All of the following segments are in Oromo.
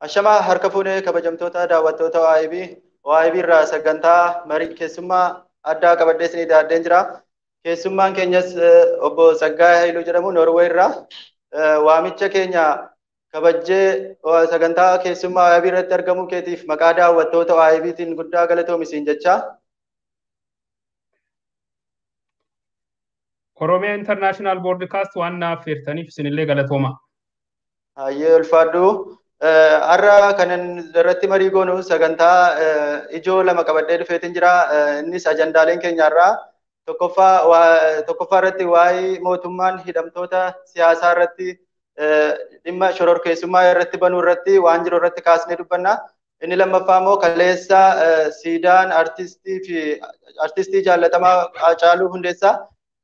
Ashama harka fuunee kabajamtoota daawwattoota OIB irraa sagantaa marii keessummaa addaa qabadhee isinii dhiyaadheen jira. Keessummaan keenyas obbo Saggaayee Haayiluu jedhamu Noorweey irraa waamicha keenya kabajjee sagantaa keessummaa OIB irratti argamuu keetiif maqaa daawwattoota OIBtiin guddaa galatoomi jecha. Oromiyaa International Broadcast waan naaf feertaniif isinillee galatooma. Hayyee ulfaadhu. Har'a kanan irratti marii goonu sagantaa ijoo lama qabadhee dhufeetiin jira. Innis ajandaaleen keenya irraa tokkoffaa irratti waa'ee mootummaan hidhamtoota siyaasaa irratti dhimma shororkeessummaa irratti banuu irratti waan jiru irratti kaasnee dubbanna. Inni lammaffaa immoo kaleessa siidaan artistii jaallatamaa Haacaaluu Hundeessaa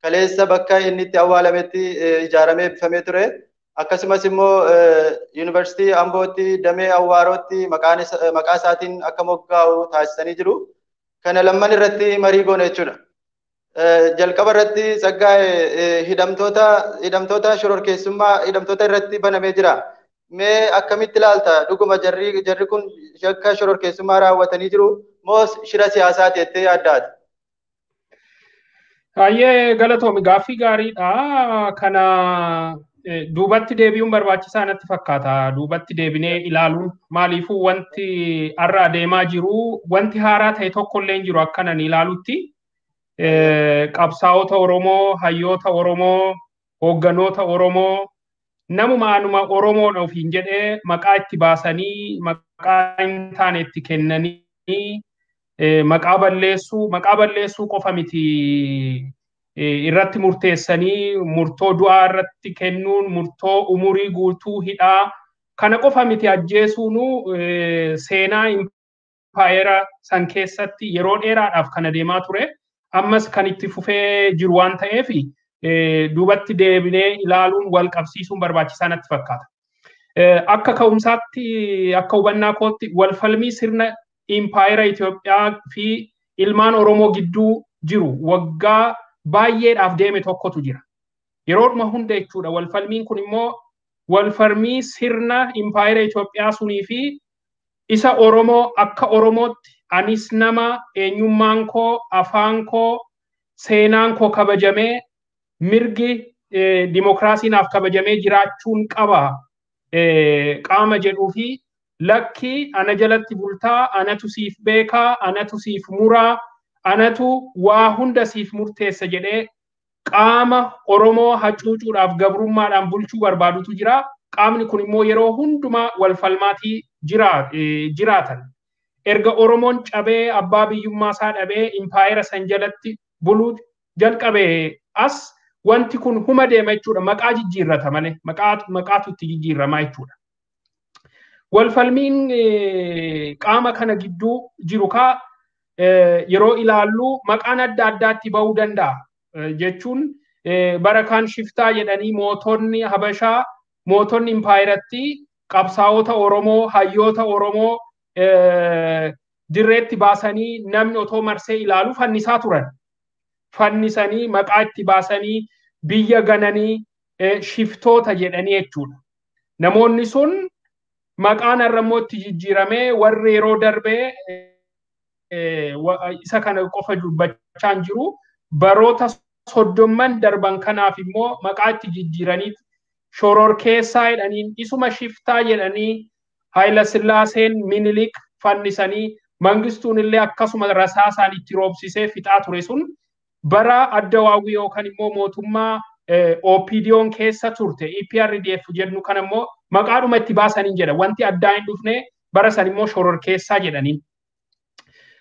kaleessa bakka inni itti awwaalametti ijaaramee eebbifamee ture. Akkasumas immoo Yuunivarsiitii Ambootti damee Awwaarootti maqaa isaatiin akka moggaa'u taasisanii jiru. Kana lamman irratti marii goona jechuudha. Jalqaba irratti Saggaayee hidhamtoota shororkeessummaa hidhamtoota irratti banamee jira. Mee akkamitti ilaalta? Dhuguma jarri kun yakka shororkeessummaa raawwatanii jiru moo shira siyaasaati jettee yaaddaati? Hayyee galatoomi, gaaffii gaariidha. Kana duubatti deebi'uun barbaachisaa natti fakkaata. Duubatti deebinee ilaaluun maaliifuu wanti har'a adeemaa jiru wanti haaraa ta'e tokkollee hin jiru akkanan ilaalutti. Qabsaa'ota Oromoo, hayyoota Oromoo, hoogganoota Oromoo, namuma anuma Oromoodha ofiin jedhee maqaa itti baasanii maqaa hin taane itti kennanii maqaa balleessuu qofa miti. Irratti murteessanii murtoo du'aa irratti kennuun murtoo umurii guutuu hidhaa kana qofa miti ajjeesuunu seenaa impaayera san keessatti yeroo dheeraadhaaf kan adeemaa ture. Ammas kan itti fufee jiru waan ta'eef duubatti deebinee ilaaluun wal qabsiisuun barbaachisaa natti fakkaata. Akka ka'umsaatti akka hubannaa kootti walfalmii sirna impaayera Itoophiyaa fi ilmaan Oromoo gidduu jiru waggaa baay'eedhaaf deeme tokkotu jira. Yeroodhuma hunda jechuudha. Walfalmiin kun immoo walfalmii sirna impaayera Itoophiyaa sunii fi isa Oromoo akka Oromootti anis nama eenyummaan koo, afaan koo, seenaan koo kabajamee mirgi dimokiraasiinaaf kabajamee jiraachuun qaba qaama jedhuu fi lakki ana jalatti bultaa, anatu siif beekaa, anatu siif muraa, anatu waa hunda siif murteessa jedhee qaama Oromoo hacuucuudhaaf gabrummaadhaan bulchuu barbaadutu jira. Qaamni kun immoo yeroo hundumaa walfalmaatii jiraatan. Erga Oromoon cabee abbaa biyyummaa isaa dhabee impaayera san jalatti buluu jalqabee as wanti kun huma deema jechuudha. Maqaa jijjiirrata malee maqaatu itti jijjiirramaa jechuudha. Walfalmiin qaama kana gidduu jiru yeroo ilaallu maqaan adda addaatti ba'uu danda'a. Jechuun bara kaan shiftaa jedhanii mootonni Habashaa, mootonni impaayeratti qabsaa'ota Oromoo, hayyoota Oromoo dirreetti baasanii namni otoo marsee ilaalu fannisaa turan. Fannisanii maqaa itti baasanii biyya gananii shiftoota jedhanii jechuudha. Namoonni sun maqaan irrammoo itti jijjiiramee warri yeroo darbee isa kana qofa dubbachaa jiru baroota 30 darban kanaaf immoo maqaa itti jijjiiranii shororkeessaa jedhanii isuma shiftaa jedhanii Haayila Sillaaseen Minilik fannisanii Mangistuun illee akkasuma rasaasaan itti roobsisee fixaa ture sun bara Addawaawwii yookaan immoo mootummaa OPDO'n keessa turte EPRDF jedhu kan immoo maqaadhuma itti baasanii jedha. Wanti addaa hin dhufne bara san immoo shororkeessaa jedhanii.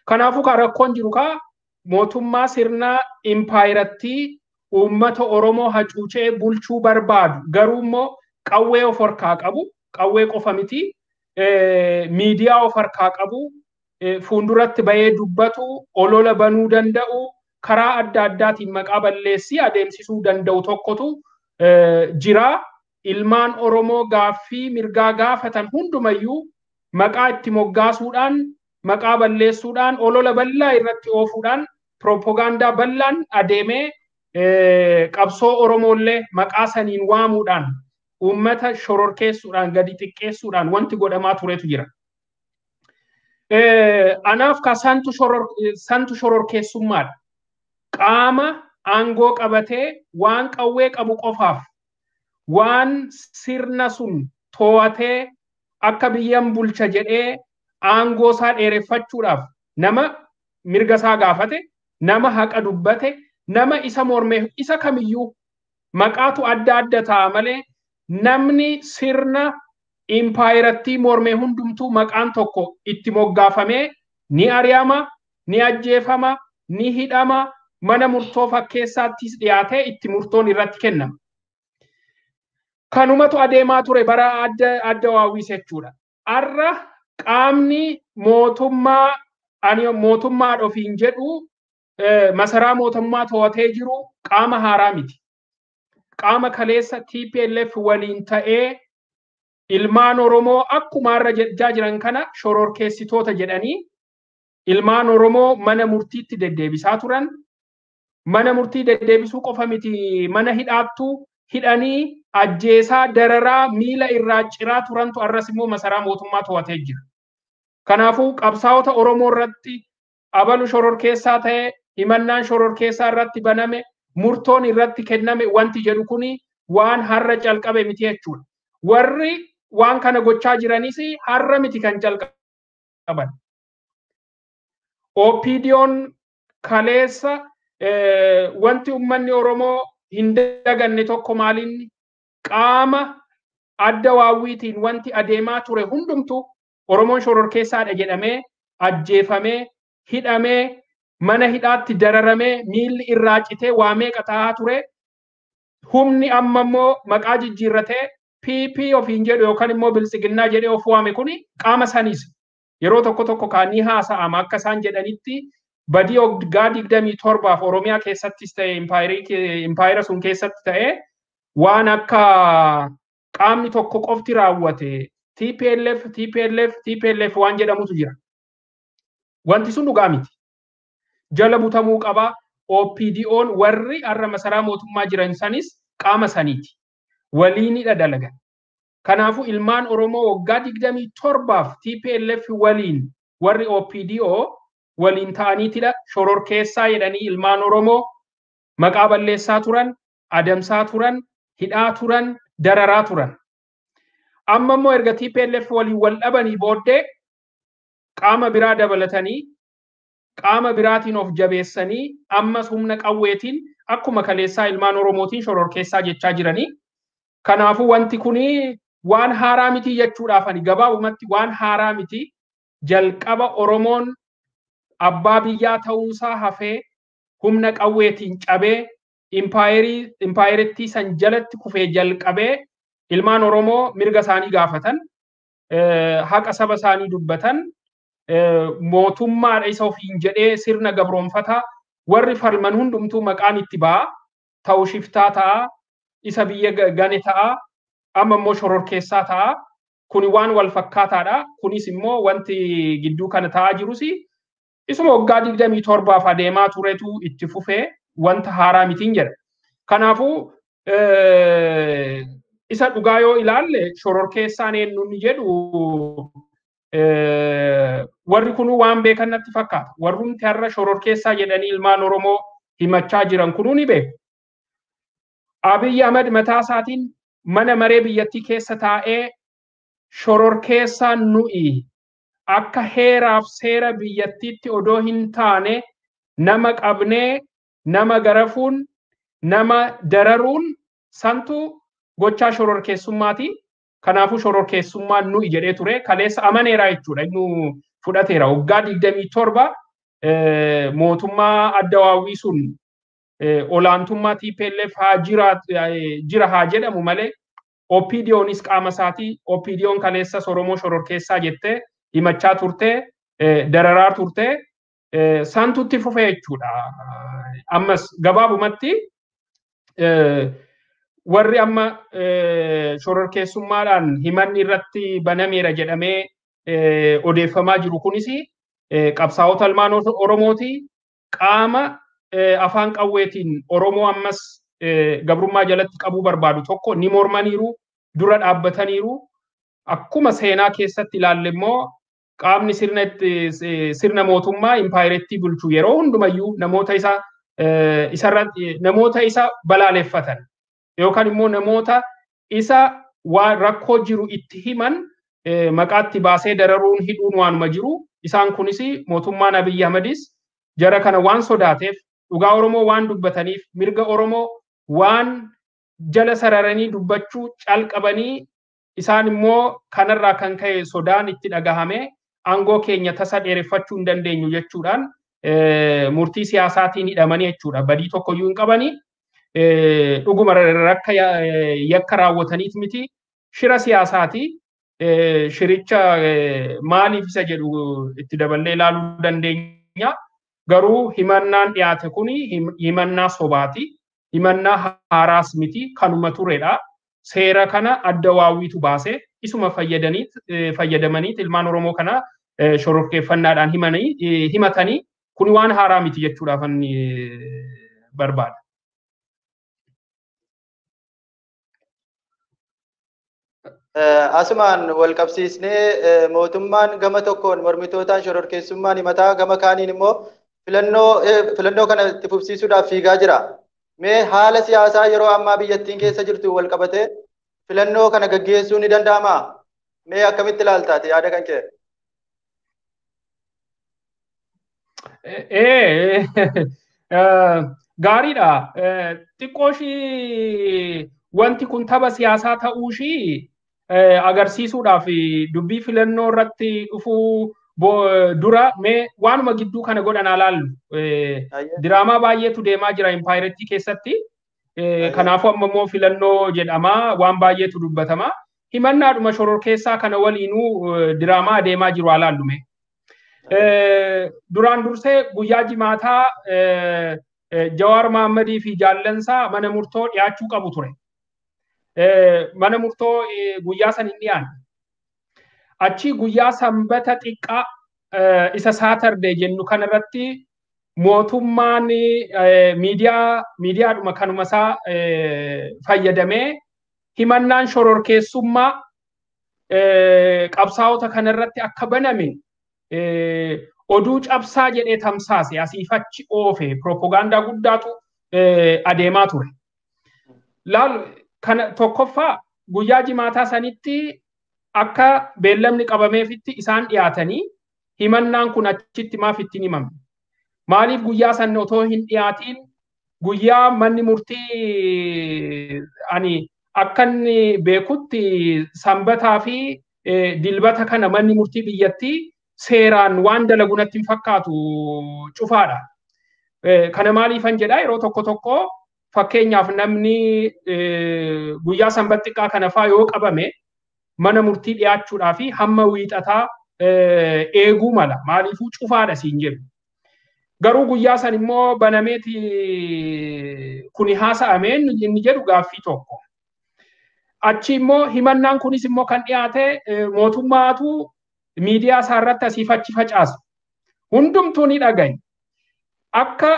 Kanaafuu rakkoon jiru mootummaa sirna impaayeratti uummata Oromoo hacuucee bulchuu barbaadu. Garuu immoo qawwee of harkaa qabu, qawwee qofa miti, miidiyaa of harkaa qabu, fuulduratti bahee dubbatu, olola banuu danda'u, karaa adda addaatiin maqaa balleessii adeemsisuu danda'u tokkotu jira. Ilmaan Oromoo gaaffii mirgaa gaafatan hundumayyuu maqaa itti moggaasuudhaan, maqaa balleessuudhaan, olola bal'aa irratti oofuudhaan, propagaandaa bal'aan adeemee qabsoo Oromoollee maqaa saniin waamuudhaan uummata shororkeessuudhaan gadi xiqqeessuudhaan wanti godhamaa turetu jira. Anaaf ka santu shororkeessummaadha. Qaama aangoo qabatee waan qawwee qabu qofaaf waan sirna sun to'atee akka biyyan bulcha jedhee aangoo isaa dheereffachuudhaaf nama mirga isaa gaafate, nama haqa dubbate, nama isa mormee isa kamiyyuu maqaatu adda adda ta'a malee namni sirna impaayiratti mormee hundumtuu maqaan tokko itti moggaafamee ni ari'ama, ni ajjeefama, ni hidhama, mana murtoo fakkeessaattis dhiyaatee itti murtoon irratti kennama. Kanumatu adeemaa ture bara adda waawwiis jechuudha. Arra qaamni mootummaa ofiin jedhu masaraa mootummaa to'atee jiru qaama haaraa miti. Qaama kaleessa TPLF waliin ta'ee ilmaan Oromoo akkuma irra jechaa jiran kana shororkeessitoota jedhanii ilmaan Oromoo mana murtiitti deddeebisaa turan. Mana murtii deddeebisuu qofa miti, mana hidhaattuu hidhanii ajjeesaa dararaa miila irraa ciraa turantu arras immoo masaraa mootummaa to'atee jira. Kanaafuu qabsaa'ota Oromoo irratti abalu shororkeessaa ta'e, himannaan shororkeessaa irratti baname, murtoon irratti kenname wanti jedhu kuni waan har'a calqabe miti jechuudha. Warri waan kana gochaa jiranis har'a miti kan calqaban. OPDO'n kaleessa wanti uummanni Oromoo hin daganne tokko maalinni qaama adda waawwiitiin wanti adeemaa ture hundumtu Oromoon shororkeessaadha jedhamee ajjeefamee hidhamee mana hidhaatti dararamee miilli irraa citee waa meeqa ta'aa ture. Humni amma immoo maqaa jijjiirratee PP ofiin jedhu yookaan immoo bilisiginnaa jedhee of waame kuni qaama saniis yeroo tokko kaanii haasa'ama akka isaan jedhanitti badii waggaa 27 Oromiyaa keessattis ta'e impaayira sun keessatti ta'e waan akka qaamni tokko qofti raawwate TPLF waan jedhamutu jira. Wanti sun dhugaa miti. Jala butamuu qaba. OPDO'n warri har'a masaraa mootummaa jiran sanis qaama saniiti. Waliinidha dalagan. Kanaafuu ilmaan Oromoo waggaa 27 TPLF waliin warri OPDO waliin ta'aniitidha shororkeessaa jedhanii ilmaan Oromoo maqaa balleessaa turan, adamsaa turan, hidhaa turan, dararaa turan. Amma immoo erga TPLF waliin wal dhabanii booddee qaama biraa dabalatanii qaama biraatiin of jabeessanii ammas humna qawweetiin akkuma kaleessaa ilmaan Oromootiin shororkeessaa jechaa jiranii. Kanaafuu wanti kuni waan haaraa miti jechuudhaafani gabaabumatti waan haaraa miti. Jalqaba Oromoon abbaa biyyaa ta'uusaa hafee humna qawweetiin cabee impaayirittii san jalatti kufee jalqabee ilmaan Oromoo mirga isaanii gaafatan, haqa saba isaanii dubbatan, mootummaadha isa ofiin jedhee sirna gabroonfataa warri falman hundumtuu maqaan itti ba'a, ta'u shiftaa ta'a, isa biyya gane ta'a, amma immoo shororkeessaa ta'a. Kuni waan wal fakkaataadha. Kunis immoo wanti gidduu kana ta'aa jirus isuma waggaa 27 adeemaa turetu itti fufee wanta haaraa mitiin jedha. Kanaafuu isa dhugaa yoo ilaalle shororkeessaan eenyuun jedhu warri kun waan beekan natti fakkaata. Warrumti har'a shororkeessaa jedhanii ilmaan Oromoo himachaa jiran kunuu ni beeku. Abiy Ahmed mataa isaatiin mana maree biyyattii keessa taa'ee shororkeessaan nuyi akka heeraaf seera biyyattiitti odoo hin taane nama qabnee nama garafuun nama dararuun santu gochaa shororkeessummaati. Kanaafuu shororkeessummaan nuyi jedhee ture kaleessa amaneera jechuudha. Inni fudhateera waggaa 27 mootummaa adda waawwii sun olaantummaa TPLF jira haa jedhamu malee OPDO'nis qaama isaati. OPDO'n kaleessa Oromoo shororkeessaa jettee himachaa turte, dararaa turte, santutti fufee jechuudha. Ammas gabaabumatti warri amma shororkeessummaadhaan himanni irratti banameera jedhamee odeeffamaa jiru kunis qabsaa'ota ilmaan Oromooti. Qaama afaan qawweetiin Oromoo ammas gabrummaa jalatti qabuu barbaadu tokko ni mormaniiru. dura dhaabbataniiru. Akkuma seenaa keessatti ilaalle immoo qaamni sirna mootummaa impaayireettii bulchu yeroo hundumayyuu namoota isa balaaleffatan yookaan immoo namoota isa waan rakkoo jiru itti himan maqaatti baasee dararuun hidhuun waanuma jiru. Isaan kunis mootummaan Abiyyi Ahmedis jara kana waan sodaateef dhugaa Oromoo waan dubbataniif mirga Oromoo waan jala sararanii dubbachuu calqabanii isaan immoo kanarraa kan ka'e sodaan itti dhagahame aangoo keenya tasa dheereffachuu hin dandeenyu jechuudhaan murtii siyaasaatiin hidhamanii jechuudha. Badii tokkoyyuu hin qabanii dhuguma yakka raawwataniit miti shira siyaasaati. Shiricha maaliif isa jedhu itti daballee ilaaluu dandeenya. Garuu himannaan dhiyaate kuni himannaa sobaati. Himannaa haaraas miti kanuma turedha. Seera kana adda waawwiitu baase isuma fayyadamaniit ilmaan Oromoo kana shororkeeffannaadhaan himatanii kuni waan haaraa miti jechuudhaaf barbaada. Asumaan wal qabsiisnee mootummaan gama tokkoon mormitootaan shororkeessummaan himataa gama kaaniin immoo filannoo kana itti fufsiisuudhaaf fiigaa jira. Mee haala siyaasaa yeroo ammaa biyyattiin keessa jirtu wal qabatee filannoo kana gaggeessuu ni danda'amaa? Mee akkamitti ilaaltaati yaada kan kee? Gaariidha. Xiqqooshii wanti kun tapha siyaasaa ta'uushii agarsiisuudhaaf dubbii filannoo irratti dhufuu dura mee waanuma gidduu kana godhan ilaallu. Diraamaa baay'eetu deemaa jira impaayireettii keessatti. Kanaafuu amma immoo filannoo jedhama waan baay'eetu dubbatama. Himannaadhuma shororkeessaa kana waliinuu diraamaa adeemaa jiru ilaallu mee. Duraan dursee guyyaa jimaataa Jawaar Mahammadii fi jaallansaa mana murtoo dhiyaachuu qabu ture. Mana murtoo guyyaa san hin dhiyaanne. Achi guyyaa sanbata xiqqaa isa Saatardee jennu kanarratti mootummaan miidiyaadhuma kanumasaa fayyadamee himannaan shororkeessummaa qabsaa'ota kanarratti akka baname oduu cabsaa jedhee tamsaase asiifachi oofe propagaandaa guddaatu adeemaa ture. Kana tokkoffaa guyyaa jimaataa sanitti akka beellamni qabameefitti isaan dhiyaatanii himannaan kun achitti maaf ittiin himamne? Maaliif guyyaa san otoo hin dhiyaatiin guyyaa manni murtii akka inni beekutti sanbataa fi dilbata kana manni murtii biyyattii seeraan waan dalagunatti hin fakkaatu cufaadha. Kana maaliifan jedhaa yeroo tokko tokko fakkeenyaaf namni guyyaa sanbata xiqqaa kana faa yoo qabame mana murtii dhiyaachuudhaa fi hamma wiixataa eeguu mala. Maaliifuu cufaadha siin jedhu. Garuu guyyaa san immoo banameeti kuni haasa'ameen inni jedhu gaaffii tokko. Achi immoo himannaan kunis immoo kan dhiyaate mootummaatu miidiyaa isaarratti asiifachi facaasu. Hundumtuu ni dhagaye. Akka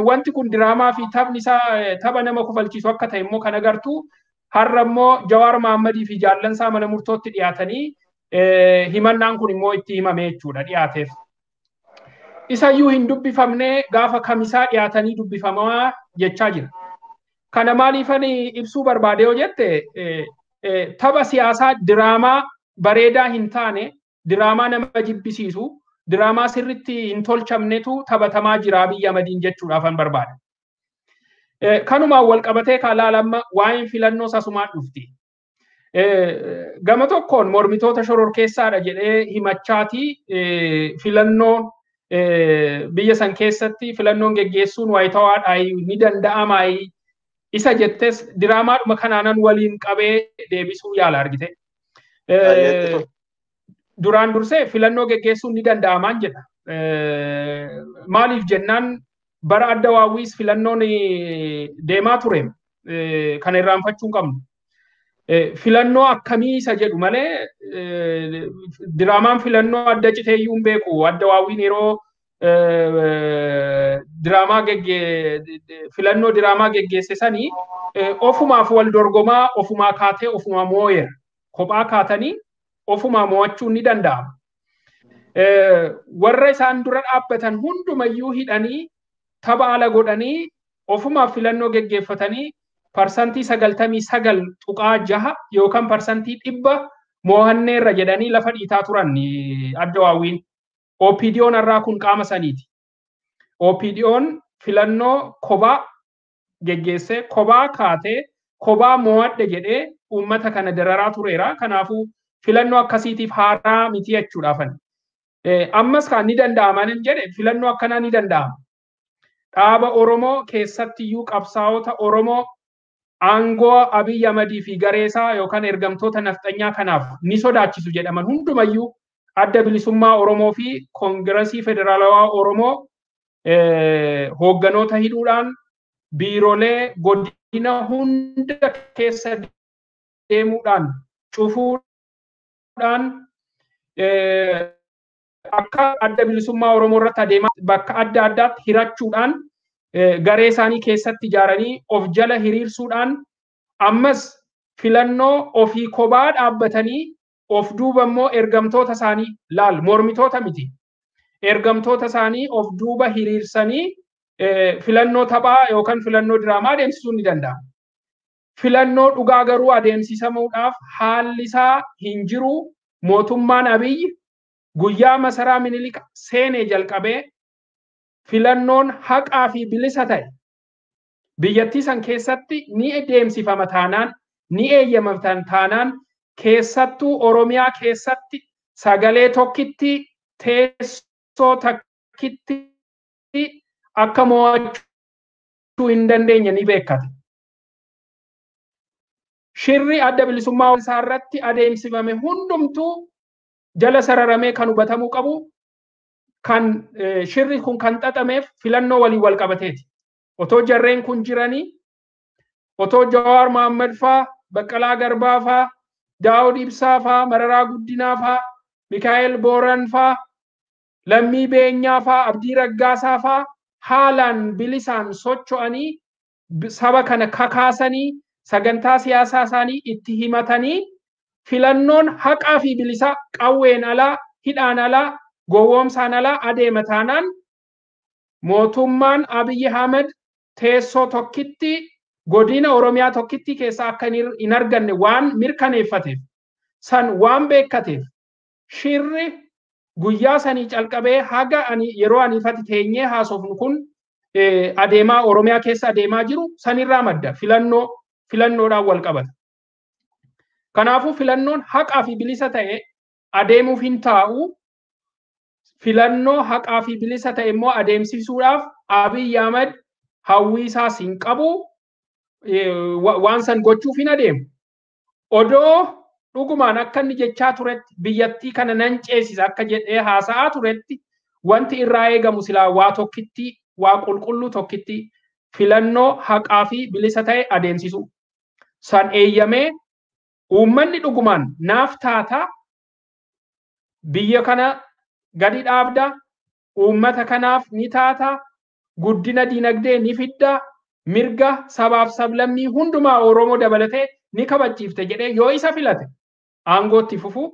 wanti kun diraamaa fi taphni isaa tapha nama kufalchiisu akka ta'e immoo kan agartu har'a immoo Jawaar Mahammadii fi jaallansaa mana murtootti dhiyaatanii himannaan kun immoo itti himame jechuudha dhiyaateef. Isayyuu hin dubbifamne gaafa kamisaa dhiyaatanii dubbifamaa jechaa jira. Kana maaliifan ibsuu barbaade yoo jette tapha siyaasaa diraamaa bareedaa hin taane diraamaa nama jibbisiisu diraamaa sirritti hin tolchamnetu taphatamaa jira Abiyyi Ahmediin jechuudhaafan barbaada. Kanumaan wal qabatee kaalaalamma waa'een filannoo sasumaan dhufti. Gama tokkoon mormitoota shororkeessaadha jedhee himachaati filannoon biyya san keessatti filannoon geggeessuun waayitawaadhaa ni danda'amaa isa jettes diraamaadhuma kanaanan waliin qabee deebisuu yaala argite. Duraan dursee filannoo geggeessuun ni danda'amaan jedha. Maaliif jennaan bara adda waawwiis filannoon deemaa ture kan irraanfachuu qabnu. Filannoo akkamii isa jedhu malee diraamaan filannoo adda citeeyyuu hin beeku. Adda waawwiin yeroo filannoo diraamaa geggeesse sanii ofumaaf wal dorgomaa ofumaa kaatee ofumaa moo'eera. Kophaa kaatanii ofumaa mo'achuun ni danda'ama. Warra isaan dura dhaabbatan hundumayyuu hidhanii tapha ala godhanii ofumaaf filannoo geggeeffatanii parsantii 99.6 yookaan parsantii 100 mo'anneerra jedhanii lafa dhiitaa turan adda waawwiin. OPDO'n irraa kun qaama saniiti. OPDO'n filannoo kophaa geggeessee kophaa kaatee kophaa mo'adhe jedhee uummata kana dararaa tureera. Kanaafuu filannoo akkasiitiif haaraa miti jechuudhaafan. Ammas kan ni danda'aman jedhe filannoo akkanaa ni danda'ama. Dhaaba Oromoo keessattiyyuu qabsaa'ota Oromoo aangoo Abiy Ahmadii fi gareesaa yookaan ergamtoota nafxanyaa kanaaf ni sodaachisu jedhaman hundumayyuu adda bilisummaa Oromoo fi Koongiresii Federaalawaa Oromoo hoogganoota hidhuudhaan biiroolee godina hunda keessa deemuudhaan cufuudhaan akka adda bilisummaa Oromoo irratti adeemaa bakka adda addaatti hirachuudhaan garee isaanii keessatti ijaaranii of jala hiriirsuudhaan ammas filannoo ofii kophaa dhaabbatanii of duuba immoo ergamtoota isaanii laal mormitoota miti. Ergamtoota isaanii of duuba hiriirsanii filannoo taphaa yookaan filannoo diraamaa adeemsisuun ni danda'ama. Filannoo dhugaa garuu adeemsisamuudhaaf haalli isaa hin jiru. Mootummaan Abiy guyyaa masaraa Minilik seenee jalqabee filannoon haqaa fi bilisa ta'e biyyattii san keessatti ni adeemsifama taanaan ni eeyyamamtan taanaan keessattuu Oromiyaa keessatti sagalee tokkitti teessoo takkitti akka mo'achuu hin dandeenye ni beekata. Shirri adda bilisummaa isaa irratti adeemsifame hundumtuu jala sararamee kan hubatamuu qabu. Kan shirri kun kan xaxameef filannoo waliin wal qabateeti. Otoo jarreen kun jiranii, otoo Jawaar Mohaammed faa, Baqqalaa Garbaa faa, Daawud Ibsaa faa, Mararaa Guddinaa faa, Mikaa'el Booran faa, Lammii Beenyaa faa, Abdii Raggaasaa faa haalaan bilisaan socho'anii saba kana kakaasanii sagantaa siyaasaa isaanii itti himatanii filannoon haqaa fi bilisa qawween alaa, hidhaan alaa, gowwoomsaan alaa adeema taanaan mootummaan Abiy Ahmed teessoo tokkitti godina Oromiyaa tokkitti keessa akka hin arganne waan mirkaneeffateef san waan beekateef shirri guyyaa sanii calqabee haga yeroo aniifatti teenyee haasofnu kun adeemaa Oromiyaa keessa adeemaa jiru sanirraa madda filannoodhaan wal qabata. Kanaafuu filannoon haqaa fi bilisa ta'e adeemuuf hin taa'u. Filannoo haqaa fi bilisa ta'e immoo adeemsisuudhaaf Abiy Ahmed hawwii isaas hin qabu. Waan san gochuuf hin adeemu. Odoo dhugumaan akka inni jechaa turetti biyyattii kana nan ceesisa akka jedhee haasa'aa turetti wanti irraa eegamu silaa waa tokkitti waa qulqulluu tokkitti filannoo haqaa fi bilisa ta'e adeemsisu. San eeyyamee uummanni dhugumaan naaf taata biyya kana gadi dhaabda uummata kanaaf ni taata guddina dinagdee ni fidda mirga sabaaf sablammii hundumaa Oromoo dabalatee ni kabachiifte jedhee yoo isa filate aangootti fufu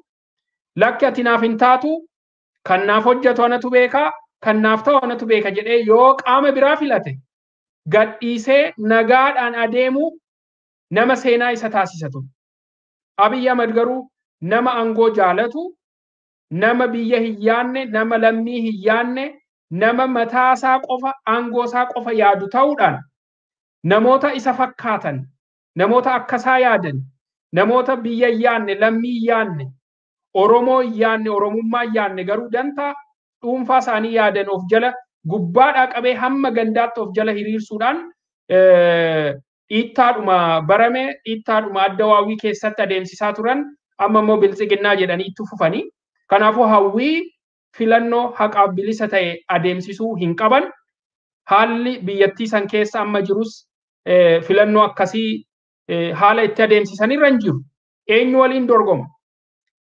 lakki ati naaf hin taatu kan naaf hojjetu anatu beekaa kan naaf ta'u anatu beeka jedhee yoo qaama biraa filate gadhiisee nagaadhaan adeemu nama seenaa isa taasisatu. Abiy Ahmed garuu nama aangoo jaalatu nama biyya hin yaanne nama lammii hin yaanne nama mataasaa qofa aangoosaa qofa yaadu ta'uudhaan namoota isa fakkaatan namoota akkasaa yaadan namoota biyya hin yaanne lammii hin yaanne Oromoo hin yaanne Oromummaa hin yaanne garuu dantaa dhuunfaa isaanii yaadan of jala gubbaadhaa qabee hamma gandaatti of jala hiriirsuudhaan dhiittaadhuma barame dhiittaadhuma adda waawwii keessatti adeemsisaa turan amma immoo biltsiginnaa jedhanii itti fufanii. Kanaafuu hawwii filannoo haqaaf bilisa ta'e adeemsisuu hin qaban. Haalli biyyattii san keessa amma jirus filannoo akkasii haala itti adeemsisan irra hin jiru. Eenyu waliin dorgoma?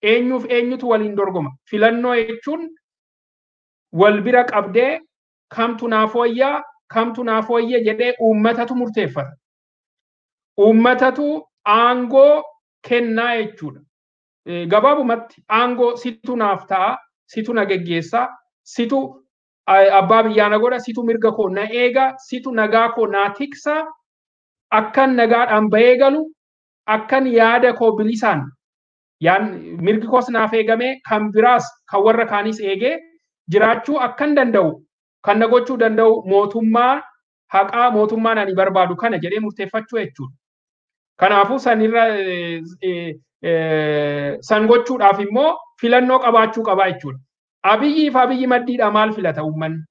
Eenyuuf eenyutu waliin dorgoma? Filannoo jechuun wal bira qabdee kamtu naaf wayya jedhee uummatatu murteeffata. Uummatatu aangoo kennaa jechuudha. Gabaabumatti aangoo situ naaf ta'a, situ na geggeessaa, situ abbaa biyyaa na godha, situ mirga koo na eega, situ nagaa koo na tiksa, akkan nagaadhaan bahee galu, akkan yaada koo bilisaan mirgi koos naaf eegamee kan biraas kan warra kaanis eegee jiraachuu akkan danda'u kan na gochuu danda'u mootummaa haqaa mootummaan ani barbaadu kana jedhee murteeffachuu jechuudha. Kanaafuu san gochuudhaaf immoo filannoo qabaachuu qaba jechuudha. Abiyyiif Abiyyi maddiidha maal filata uummanni?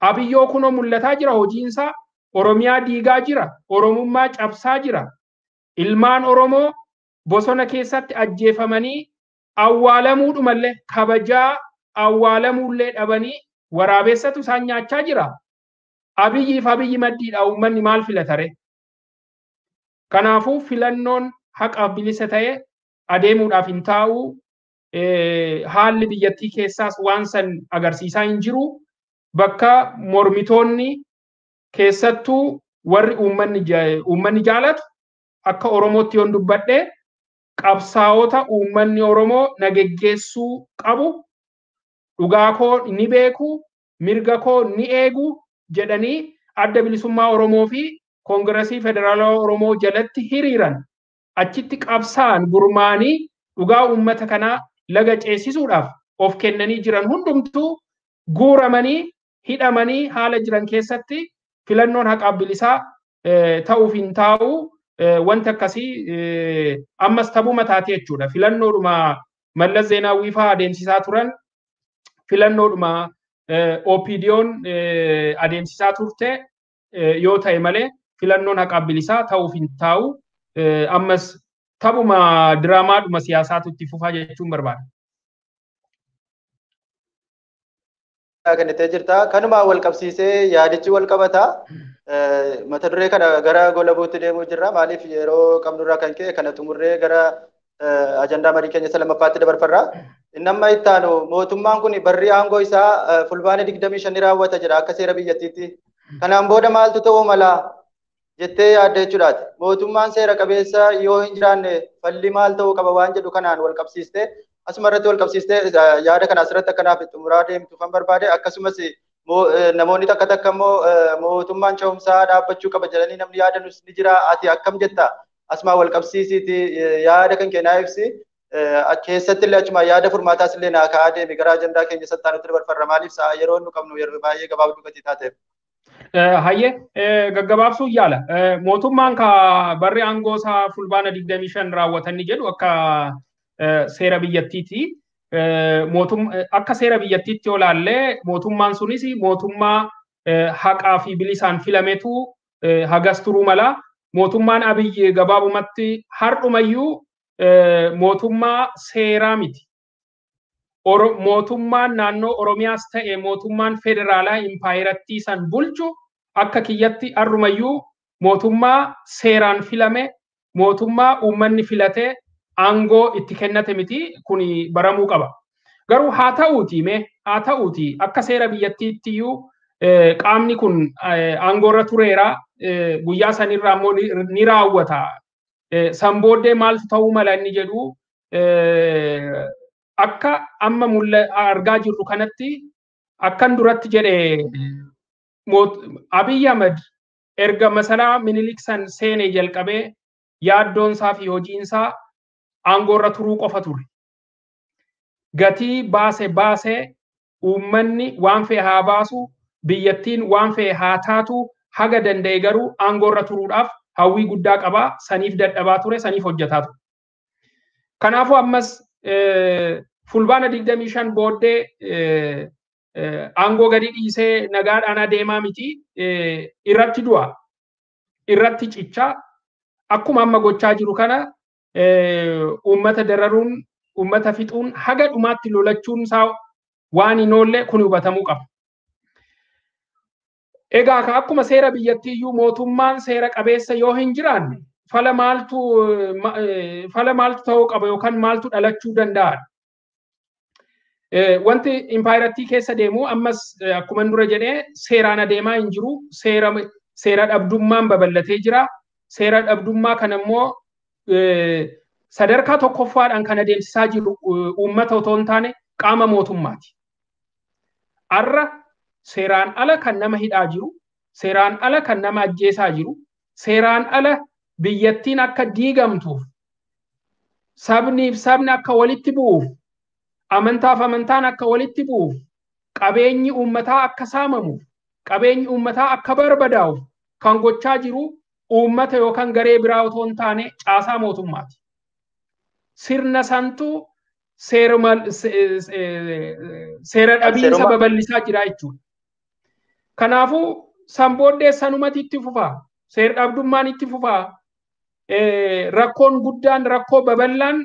Abiyyoo kunoo mul'ataa jira hojiinsaa, Oromiyaa diigaa jira, Oromummaa cabsaa jira. Ilmaan Oromoo bosona keessatti ajjeefamanii awwaalamuudhumallee kabajaa awwaalamuullee dhabanii waraabessatu isaan nyaachaa jira. Abiyyiif Abiyyi maddiidha uummanni maal filatare? Kanaafuu filannoon haqaaf bilisa ta'e adeemuudhaaf hin taa'u. Haalli biyyattii keessaas waan san agarsiisaa hin jiru. Bakka mormitoonni keessattuu warri uummanni jaalatu akka Oromootti yoon dubbadhe qabsaa'ota uummanni Oromoo na geggeessuu qabu, dhugaa koo ni beeku, mirga koo ni eegu jedhanii adda bilisummaa Oromoo fi Koongiresii Federaalawaa Oromoo jalatti hiriiran achitti qabsaa'an gurmaanii dhugaa uummata kanaa laga ceesisuudhaaf of kennanii jiran hundumtuu guuramanii hidhamanii haala jiran keessatti filannoon haqaaf bilisaa ta'uuf hin taa'u. Wanti akkasii ammas tabuu mataati jechuudha. Filannoodhuma Mallas Zeenaawwii fa'aa adeemsisaa turan, filannoodhuma OPDO'n adeemsisaa turte yoo ta'e malee filannoon haqaaf bilisaa ta'uuf hin taa'u. Ammas tabuma diraamaadhuma siyaasaatu itti fufaa jechuun barbaada. Kanatti jirta. Kanuma wal qabsiisee yaadichi wal qabata. Mata duree kana gara golabuutti deemuu jirra. Maaliif yeroo qabnurraa kan ka'e kana xumurree gara ajandaa marii keenya isa lammaffaatti dabarfarra. Inni amma itti aanu mootummaan kun barri aangoo isaa fulbaana 25 raawwata jedha akka seera biyyattiitti. Kanaan booda maaltu ta'uu mala jettee yaadda jechuudhaati. Mootummaan seera qabeessa yoo hin jiraanne falli maal ta'uu qaba waan jedhu kanaan wal qabsiistee asuma irratti wal qabsiistee yaada kana asirratti akkanaaf xumuraa deemtu kan barbaade akkasumas namoonni takka immoo mootummaan ce'umsaa dhaabbachuu qaba jedhanii namni yaadanus ni jira. Ati akkam jetta? Asuma wal qabsiisiiti yaada kan kennaa ibsi. Keessatti illee achuma yaada furmaataas illee naa ka'aa deemi gara ajandaa keenya sattaanutti dabarfarra. Maaliif yeroo nu qabnu yeroo baay'ee gabaabduu gatii taateef. Hayyee gaggabaabsuu yaala. Mootummaan barri aangoo isaa fulbaana 25 raawwatanni jedhu akka seera biyyattiiti. Akka seera biyyattiitti yoo laallee mootummaan sunis mootummaa haqaa fi bilisaan filametu hagas turuu mala. Mootummaan Abiyyi gabaabumatti hardhumayyuu mootummaa seeraa miti. Mootummaan naannoo Oromiyaas ta'e mootummaan federaalaa impaayirattii san bulchu akka kiyyatti har'umayyuu mootummaa seeraan filame, mootummaa uummanni filatee aangoo itti kennate miti. Kuni baramuu qaba. Garuu haa ta'uuti akka seera biyyattiitti iyyuu qaamni kun aangoorra tureera. Guyyaa sanirraa immoo ni raawwata. San booddee maaltu ta'uu mala inni jedhu akka amma argaa jirru kanatti akkan duratti jedhe Abiy Ahmed erga masalaa Minilik san seenee jalqabee yaaddoonsaa fi hojiinsaa aangoorra turuu qofa ture. Gatii baasee uummanni waan fe'e haa baasu, biyyattiin waan fe'e haa taatu, haga danda'e garuu aangoorra turuudhaaf hawwii guddaa qabaa. Saniif dadhabaa ture, saniif hojjetaa ture. Kanaafuu ammas fulbaana 25 booddee aangoo gadi dhiisee nagaadhaan adeemaa miti. Irratti du'a, irratti cichaa akkuma amma gochaa jiru kana uummata dararuun, uummata fixuun haga dhumaatti lolachuun isaa waan hin oolle kun hubatamuu qaba. Egaa akkuma seera biyyattiiyyuu mootummaan seera qabeessa yoo hin jiraanne fala maaltu ta'uu qaba yookaan maaltu dhalachuu danda'a? wanti impaayirattii keessa deemu ammas akkuma dura jedhee seeraan adeemaa hin jiru. Seera dhabdummaan babal'atee jira. Seera dhabdummaa kana immoo sadarkaa tokkoffaadhaan kan adeemsisaa jiru uummata otoo hin taane qaama mootummaati. Har'a seeraan ala kan nama hidhaa jiru, seeraan ala kan nama ajjeesaa jiru, seeraan ala biyyattiin akka diigamtuuf, sabniif sabni akka walitti bu'uuf, amantaaf amantaan akka walitti bu'uuf, qabeenyi uummataa akka saamamuuf, qabeenyi uummataa akka barbadaa'uuf kan gochaa jiru uummata yookaan garee biraa otoo hin taane caasaa mootummaati. Sirna santu seera dhabiinsa babal'isaa jira jechuudha. Kanaafuu san booddee sanumatti itti fufaa, seera dhabdummaan itti fufaa, rakkoon guddaan rakkoo babal'aan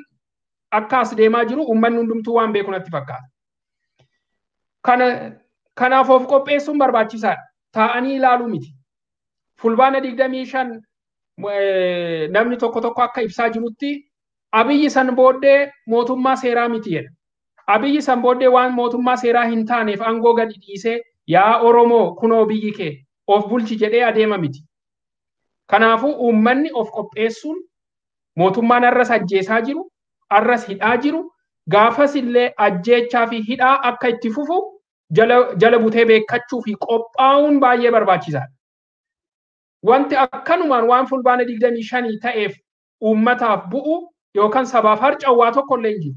akka as deemaa jiru uummanni hundumtuu waan beeku natti fakkaata. Kanaaf of qopheessuun barbaachisaadha. Taa'anii ilaaluu miti. Fulbaana 25 namni tokko tokko akka ibsaa jirutti Abiyyi san booddee mootummaa seeraa miti jedha. Abiyyi san booddee waan mootummaa seeraa hin taaneef aangoo gadi dhiisee yaa Oromoo kunoo biyyi kee of bulchi jedhee adeema miti. Kanaafuu uummanni of qopheessuun mootummaan arras ajjeesaa jiru, arras hidhaa jiru, gaafas illee ajjeechaa fi hidhaa akka itti fufu jala butee beekachuu fi qophaa'uun baay'ee barbaachisaadha. Wanti akkanumaan waan fulbaana 25 ta'eef uummataaf bu'u yookaan sabaaf harcawaa tokko illee hin jiru.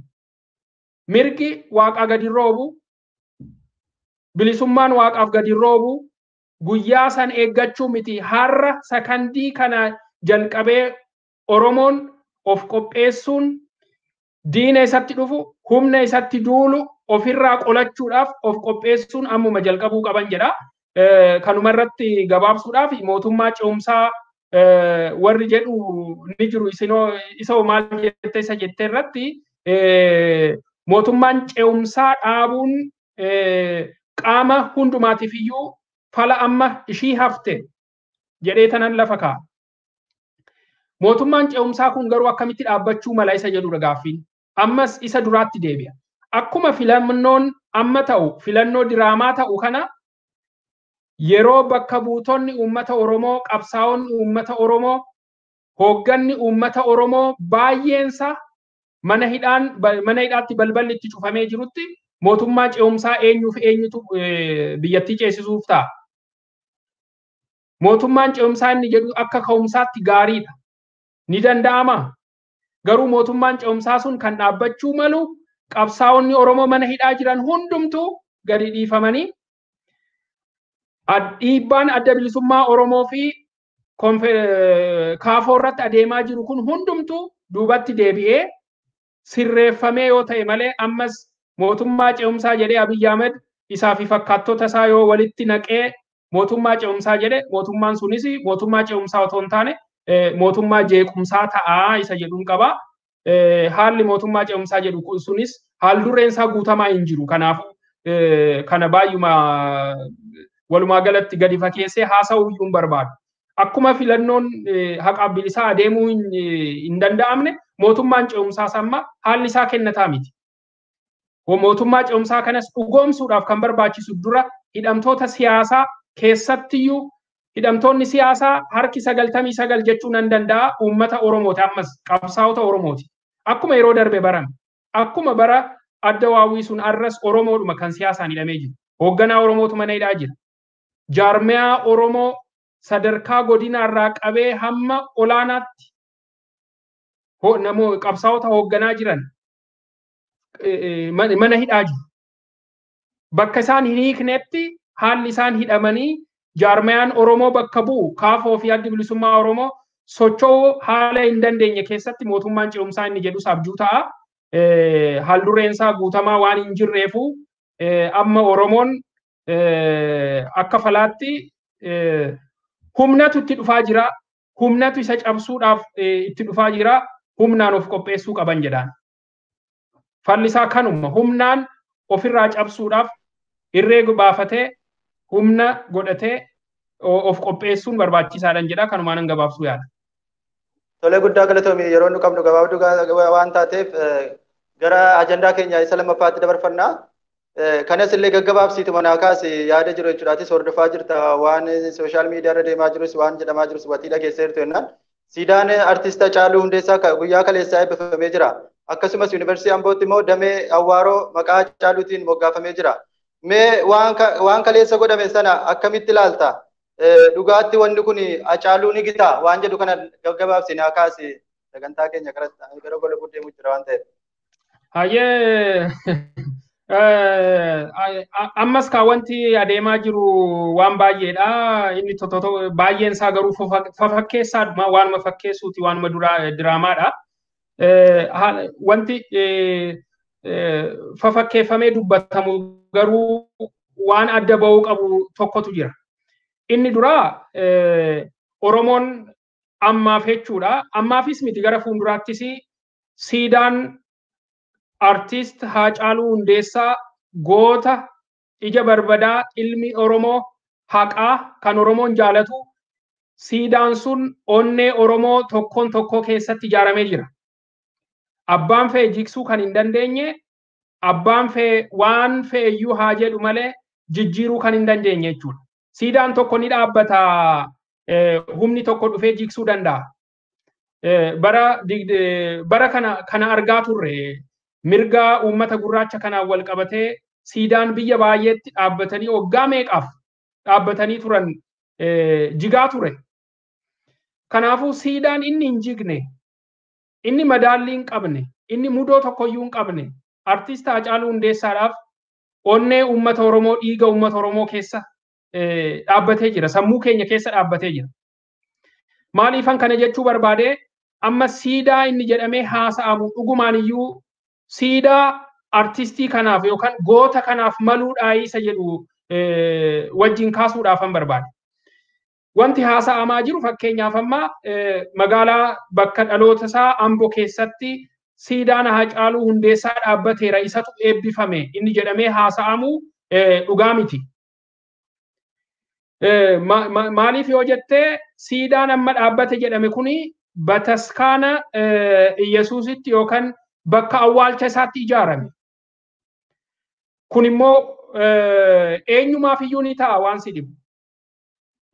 Mirgi waaqaa gadi roobu, bilisummaan waaqaaf gadi roobu, guyyaa san eeggachuu miti. Har'a sakandii kana jalqabee Oromoon of qopheessuun diina isatti dhufu, humna isatti duulu ofirraa qolachuudhaaf of qopheessuun ammuma jalqabuu qaban jedha. Kanuma irratti gabaabsuudhaaf mootummaa ce'umsaa warri jedhu ni jiru. Isoo maal jette isa jettee irratti mootummaan ce'umsaa dhaabuun qaama hundumaatiif iyyuu fala amma ishii hafte jedhee tanan lafa kaa'a. Mootummaan ce'umsaa kun garuu akkamitti dhaabbachuu mala isa jedhudha gaaffiin. Ammas isa duraatti deebi'a. Akkuma filannoon amma ta'u filannoo diraamaa ta'u kana yeroo bakka buutonni uummata Oromoo, qabsaa'onni uummata Oromoo, hoogganni uummata Oromoo baay'eensa mana hidhaatti balballi itti cufamee jirutti mootummaa ce'umsaa eenyuuf eenyutu biyyattii ceesisuuf ta'a. Mootummaan ce'umsaa inni jedhu akka ka'umsaatti gaariidha. Ni danda'ama. Garuu mootummaan ce'umsaa sun kan dhaabbachuu malu qabsaa'onni Oromoo mana hidhaa jiran hundumtuu gadi dhiifamanii dhiibbaan adda bilisummaa Oromoo fi kaafoo irratti adeemaa jiru kun hundumtuu duubatti deebi'ee sirreeffamee yoo ta'e malee ammas mootummaa ce'umsaa jedhee Abiyyi Ahmed isaa fi fakkaattota isaa yoo walitti naqee mootummaa ce'umsaa jedhe mootummaan sunis mootummaa ce'umsaa otoo hin taane mootummaa jeequmsaa ta'aa isa jedhuun qaba. Haalli mootummaa ce'umsaa jedhu sunis haal dureen isaa guutamaa hin jiru. Kanaafuu kana baay'uma walumaa galatti gadi fageessee haasa'uu iyyuu hin barbaadu. Akkuma filannoon haqaaf bilisaa adeemuu hin danda'amne mootummaan ce'umsaas amma haalli isaa kennataa miti. Mootummaa ce'umsaa kanas dhugoomsuudhaaf kan barbaachisu dura hidhamtoota siyaasaa keessattiyyuu hidhamtoonni siyaasaa harki 99 jechuun nan danda'a uummata Oromooti ammas qabsaa'ota Oromooti. Akkuma yeroo darbe barame akkuma bara adda waawwii sun arras Oromoodhuma kan siyaasaan hidhamee jiru. Hoogganaa Oromootu mana hidhaa jira. Jaarmiyaa Oromoo sadarkaa godinaarraa qabee hamma olaanaatti qabsaa'ota hoogganaa jiran mana hidhaa jiru. Bakka isaan hin hiiknetti haalli isaan hidhamanii jaarmiyaan Oromoo bakka bu'u kaafoo fi addi bilisummaa Oromoo socho'uu haala hin dandeenye keessatti mootummaan ce'umsaa inni jedhu abjuu ta'a. Haal dureen isaa guutamaa waan hin jirreefu amma Oromoon akka falaatti humnatu itti dhufaa jira. Humnatu isa cabsuudhaaf itti dhufaa jira. Humnaan of qopheessuu qaban jedhaan. Falli isaa kanuma humnaan ofirraa cabsuudhaaf irree baafatee humna godhatee of qopheessuun barbaachisaadhaan jedha. Kanumaan nan gabaabsuu yaada. Tolee guddaa galatoomii yeroo nu qabnu gabaabduu waan taateef gara ajandaa keenya isa lammaffaatti dabarfannaa. kanas illee gaggabaabsiitu manaa kaas yaada jiru jechuudhaatis hordofaa jirta waan sooshaal miidiyaa irra deemaa jirus waan jedhamaa jirus hubatii dhageessaa jirtu jennaan. Siidaan artista Haacaaluu Hundeessaa guyyaa kaleessaa eebbifamee jira. Akkasumas yuunivarsiitii Ambootti immoo damee Awwaaroo maqaa Haacaaluutiin moggaafamee jira. Mee waan kaleessa godhame sana akkamitti ilaalta? Dhugaatti wanni kun Haacaaluu ni gita waan jedhu kana gaggabaabsinaa kaasi sagantaa keenya gara gola deemuu jira waan ta'eef. Hayyee ammas wanti adeemaa jiru waan baay'eedha. Inni baay'een isaa garuu fafakkeessaadhuma waanuma fakkeessuuti waanuma diraamaadha. Wanti fafakkeeffamee dubbatamu garuu waan adda ba'uu qabu tokkotu jira. Inni dura Oromoon ammaaf jechuudha. Ammaafis miti gara fuulduraattis siidaan artist Haacaaluu Hundeessaa goota ija barbadaa ilmi Oromoo haqaa kan Oromoon jaalatu siidaan sun onnee Oromoo tokkoon tokkoo keessatti ijaaramee jira. Abbaan fee jigsuu kan hin dandeenye, abbaan fee waan feeyyuu haa jedhu malee jijjiiruu kan hin dandeenye jechuudha. Siidaan tokko ni dhaabbata, humni tokko dhufee jigsuu danda'a. Bara kana argaa turre. Mirga uummata gurraacha kanaan wal qabatee siidaan biyya baay'eetti dhaabbatanii waggaa meeqaaf dhaabbatanii turan jigaa ture. Kanaafuu siidaan inni hin jigne, inni madaallii hin qabne, inni mudoo tokkoyyuu hin qabne artist Haacaaluu Hundeessaadhaaf onnee uummata Oromoo, dhiiga uummata Oromoo keessa dhaabbatee jira. Sammuu keenya keessa dhaabbatee jira. Maaliifan kana jechuu barbaade amma siidaa inni jedhamee haasa'amu dhugumaan iyyuu siidaa artistii kanaaf yookaan goota kanaaf maluudhaa isa jedhu wajjin kaasuudhaafan barbaade. Wanti haasa'amaa jiru fakkeenyaaf amma magaalaa bakka dhaloota isaa Amboo keessatti siidaan Haacaaluu Hundeessaa dhaabbateera isatu eebbifame inni jedhamee haasa'amu dhugaa miti. Maaliif yoo jettee siidaan amma dhaabbate jedhame kuni bataskaana Iyesuusitti yookaan bakka awwaalcha isaatti ijaarame. Kun immoo eenyumaaf iyyuu ni ta'a waan si dhibu.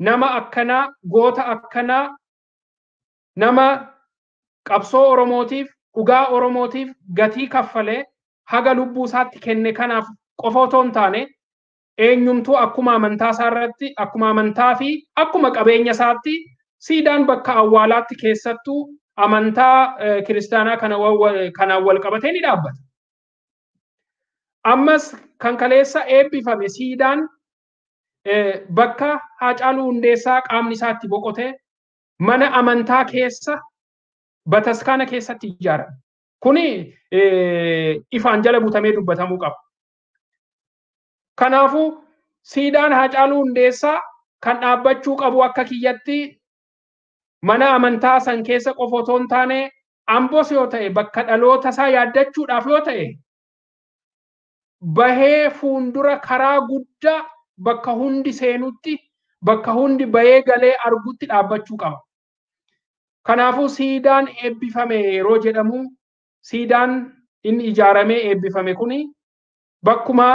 Nama akkanaa, goota akkanaa, nama qabsoo Oromootiif, dhugaa Oromootiif gatii kaffalee haga lubbuu isaatti kenne kanaaf qofa otoo hin taane eenyumtuu akkuma amantaa isaarratti, akkuma amantaa fi akkuma qabeenya isaatti siidaan bakka awwaalaatti keessattuu amantaa kiristaanaa kanaan wal qabatee ni dhaabbata. Ammas kan kaleessa eebbifame siidaan bakka Haacaaluu Hundeessaa qaamni isaatti boqotee mana amantaa keessa bataskaana keessatti ijaarame. Kuni ifaan jala butamee dubbatamuu qaba. Kanaafuu siidaan Haacaaluu Hundeessaa kan dhaabbachuu qabu akka kiyyatti mana amantaa san keessa qofa otoo hin taane Amboos yoo ta'e bakka dhaloota isaa yaaddachuudhaaf yoo ta'e bahee fuuldura karaa guddaa bakka hundi seenutti bakka hundi bahee galee argutti dhaabbachuu qaba. Kanaafuu siidaan eebbifame yeroo jedhamu siidaan inni ijaaramee eebbifame kuni bakkuma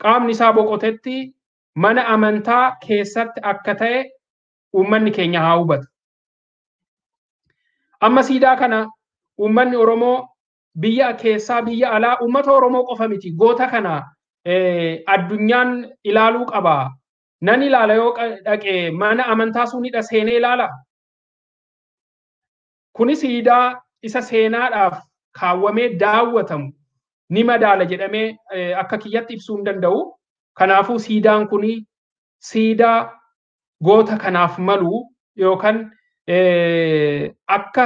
qaamni isaa boqotetti mana amantaa keessatti akka ta'e uummanni keenya haa hubatu. Amma siidaa kana uummanni Oromoo biyya keessaa biyya alaa uummata Oromoo qofa miti goota kana addunyaan ilaaluu qaba. Nan ilaala yoo dhaqe mana amantaa sunidha seenee ilaala. Kuni siidaa isa seenaadhaaf kaawwamee daawwatamu ni madaala jedhamee akka kiyyatti ibsuu hin danda'u. Kanaafuu siidaan kuni siidaa goota kanaaf malu yookaan akka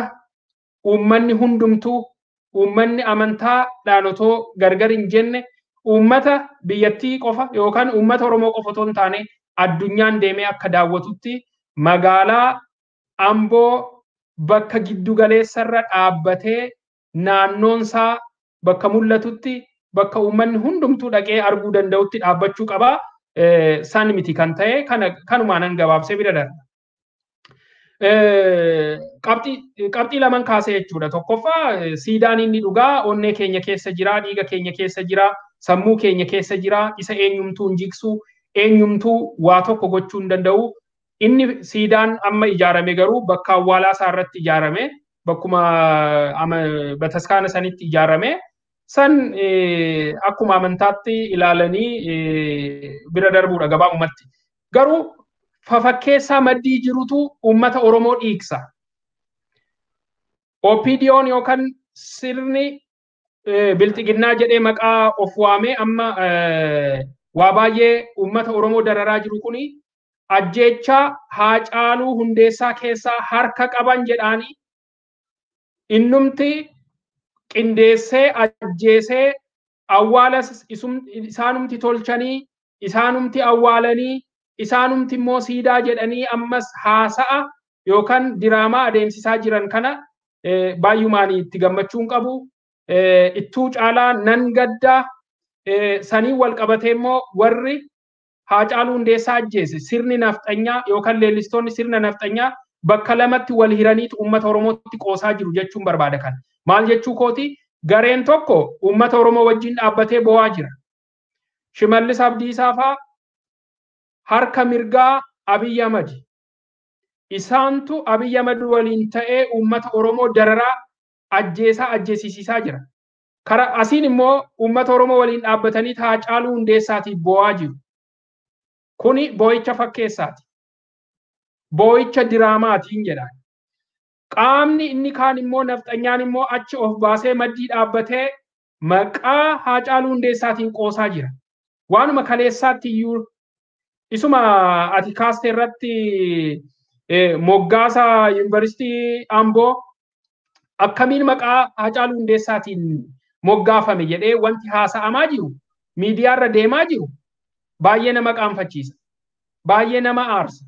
uummanni hundumtuu uummanni amantaadhaan otoo gargar hin jenne uummata biyyattii qofa yookaan uummata Oromoo qofa otoo hin taane addunyaan deemee akka daawwatutti magaalaa Amboo bakka giddu galeessarra dhaabbatee naannoon isaa bakka mul'atutti bakka uummanni hundumtuu dhaqee arguu danda'utti dhaabbachuu qaba. San miti kan ta'e kanumaanan gabaabsee bira darba. Qabxii laman kaasee jechuudha. Tokkoffaa siidaan inni dhugaa onnee keenya keessa jira, dhiiga keenya keessa jira. sammuu keenya keessa jira. Isa eenyumtuu hin jigsu, eenyumtuu waa tokko gochuu hin danda'u. Inni siidaan amma ijaarame garuu bakka awwaalaa isaa irratti ijaarame, bakkuma bataskaana sanitti ijaarame. San akkuma amantaatti ilaalanii bira darbuudha gabaabumatti. Garuu fafakkeessaa maddii jirutu uummata Oromoo dhiigsa. OPDO'n yookaan sirni bilxiginnaa jedhee maqaa of waamee amma waa baay'ee uummata Oromoo dararaa jiru kuni ajjeechaa Haacaaluu Hundeessaa keessaa harka qaban jedhaanii innumti qindeessee ajjeesee awwaala isaanumti tolchanii, isaanumti awwaalanii, isaanumti immoo siidaa jedhanii ammas haasa'a yookaan diraamaa adeemsisaa jiran kana baay'umaan itti gammachuun qabu. Ittuu caalaa nan gaddaa sanii wal qabatee immoo warri Haacaaluu Hundeessaa ajjeese sirni nafxanyaa yookaan leellistoonni sirna nafxanyaa bakka lamatti wal hiraniitu uummata Oromootti qoosaa jiru jechuun barbaada kan. Maal jechuu kooti? Gareen tokko uummata Oromoo wajjin dhaabbatee bo'aa jira. Shimallis Abdiisaa fa'aa harka mirgaa Abiy Ahmad. Isaantu Abiy Ahmad waliin ta'ee uummata Oromoo dararaa ajjeesisaa jira. Kara asiin immoo uummata Oromoo waliin dhaabbatanii Haacaaluu Hundeessaatiif bo'aa jiru. Kuni boo'icha fakkeessaati. Boo'icha diraamaatiin jedha. Qaamni inni kaan immoo nafxanyaan immoo achi of baasee maddii dhaabbatee maqaa Haacaaluu Hundeessaatiin qoosaa jira. Waanuma kaleessaatti iyyuu isuma ati kaaste irratti moggaasa yuunivarsiitii Amboo akkamiin maqaa Haacaaluu Hundeessaatiin moggaafame jedhee wanti haasa'amaa jiru miidiyaarra deemaa jiru baay'ee nama qaanfachiisa. Baay'ee nama aarsa.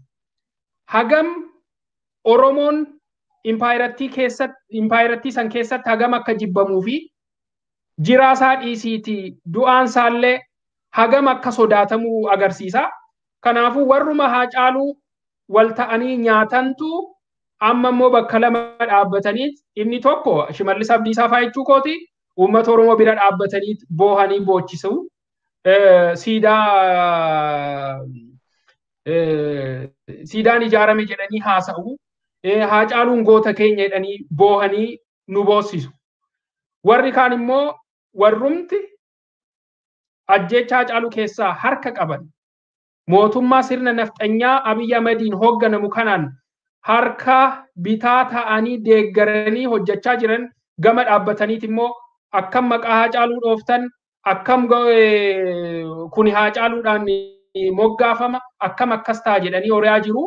Hagam Oromoon impaayirattii san keessatti hagam akka jibbamuu fi jiraasaa dhiisiitii du'aan isaallee hagam akka sodaatamuu agarsiisa. Kanaafuu warruma Haacaaluu wal ta'anii nyaatantu amma immoo bakka lama dhaabbatanii inni tokko Shimallis Abdiisaa fa'aa jechuu kooti uummata Oromoo bira dhaabbatanii boohanii boochisu. Siidaan ijaarame jedhanii haasa'u. Haacaaluun goota keenya jedhanii boohanii nu boossisu. Warri kaan immoo warrumti ajjeechaa Haacaaluu keessaa harka qaban mootummaa sirna nafxanyaa Abiy Ahmadiin hoogganamu kanaan harka bitaa ta'anii deeggaranii hojjechaa jiran gama dhaabbataniit immoo akkam maqaa Haacaaluu dhooftan, akkam kuni Haacaaluudhaan moggaafama, akkam akkas ta'a jedhanii horiyaa jiru.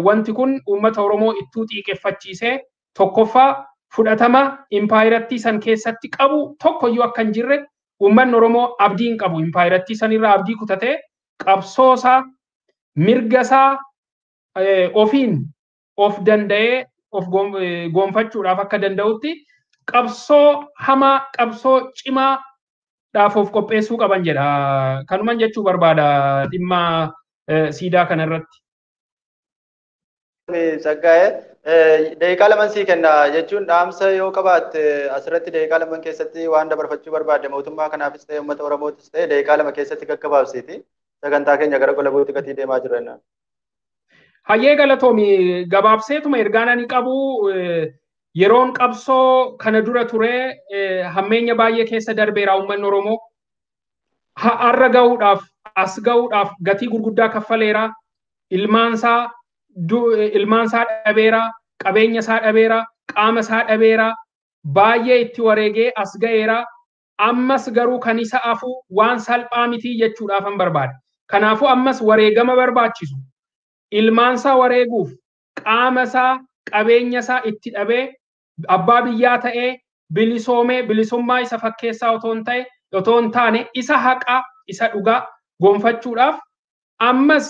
Wanti kun uummata Oromoo ittuu xiiqeffachiisee tokkoffaa fudhatama impaayirattii san keessatti qabu tokkoyyuu akka hin jirre uummanni Oromoo abdii hin qabu. Impaayirattii sanirraa abdii kutatee qabsoosaa mirgasaa ofiin of danda'ee of gonfachuudhaaf akka danda'utti qabsoo hamaa qabsoo cimaadhaaf of qopheessuu qaban jedha. Kanuman jechuu barbaada dhimma siidaa kanarratti. Saggaa'ee daqiiqaa laman sii kenna jechuun dhaamsa yoo qabaatte asirratti daqiiqaa laman keessatti waan dabarfachuu barbaadde mootummaa kanaafis ta'e uummata Oromootis ta'e daqiiqaa lama keessatti gaggabaabsiiti. Sagantaa keenya gara gola gatii deemaa jiru jennaan. Hayyee galatoomi gabaabseetuma ergaan ani qabu yeroon qabsoo kana dura ture hammeenya baay'ee keessa darbeera uummanni Oromoo. Har'a gahuudhaaf as gahuudhaaf gatii gurguddaa kaffaleera. Ilmaansaa dhabeera, qabeenya isaa dhabeera, qaama isaa dhabeera, baay'ee itti wareegee as ga'eera. Ammas garuu kan isa hafu waan salphaa miti jechuudhaafan barbaada. Kanaafuu ammas wareegama barbaachisu. Ilmaansaa wareeguuf qaama isaa, qabeenya isaa itti dhabee abbaa biyyaa ta'ee bilisoomee bilisummaa isa fakkeessaa otoo hin taane isa haqaa, isa dhugaa gonfachuudhaaf ammas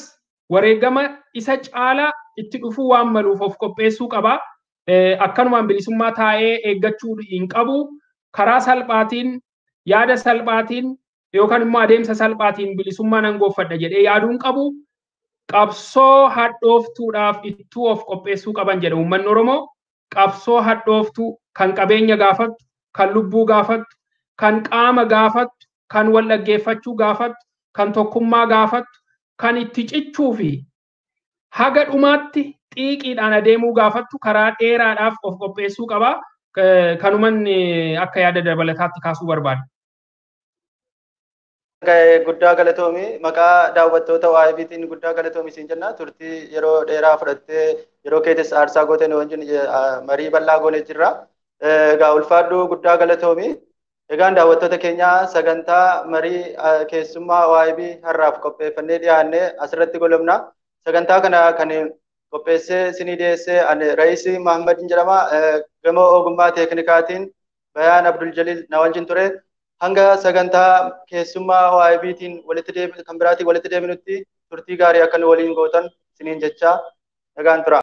wareegama isa caalaa itti dhufuu waan maluuf of qopheessuu qaba. Akkanumaan bilisummaa taa'ee eeggachuu hin qabu. Karaa salphaatiin, yaada salphaatiin yookaan immoo adeemsa salphaatiin bilisummaa nan gonfadha jedhee yaaduun qabu. Qabsoo hadhooftuudhaaf ittuu of qopheessuu qaban jedha uummanni Oromoo. Qabsoo hadhooftuu kan qabeenya gaafattu, kan lubbuu gaafattu, kan qaama gaafattu, kan wal dhaggeeffachuu gaafattu, kan tokkummaa gaafattu, kan itti cichuu fi haga dhumaatti xiiqiidhaan adeemuu gaafattu karaa dheeraadhaaf of qopheessuu qaba. Kanuman akka yaada dabalataatti kaasuu barbaada. Guddaa galatoomi maqaa daawwattoota OIBtiin guddaa galatoomi siin jenna. Turtii yeroo dheeraa fudhattee yeroo keetis aarsaa gooteen wajjin marii bal'aa goonee jirra. Egaa ulfaadhu guddaa galatoomi. Egaan daawwattoota keenya sagantaa marii keessummaa OIB har'aaf qopheeffannee dhiyaannee asirratti golomna. Sagantaa kana kan qopheessee isinii dhiyeessee ani Raisii Mahammadin jedhama. Gama ogummaa teeknikaatiin Bayaan Abdul Jalil na wajjin ture. Hanga sagantaa keessummaa OIBtiin kan biraatiin walitti deebinutti turtii gaarii akka nu waliin gootan isiniin jecha nagaan tura.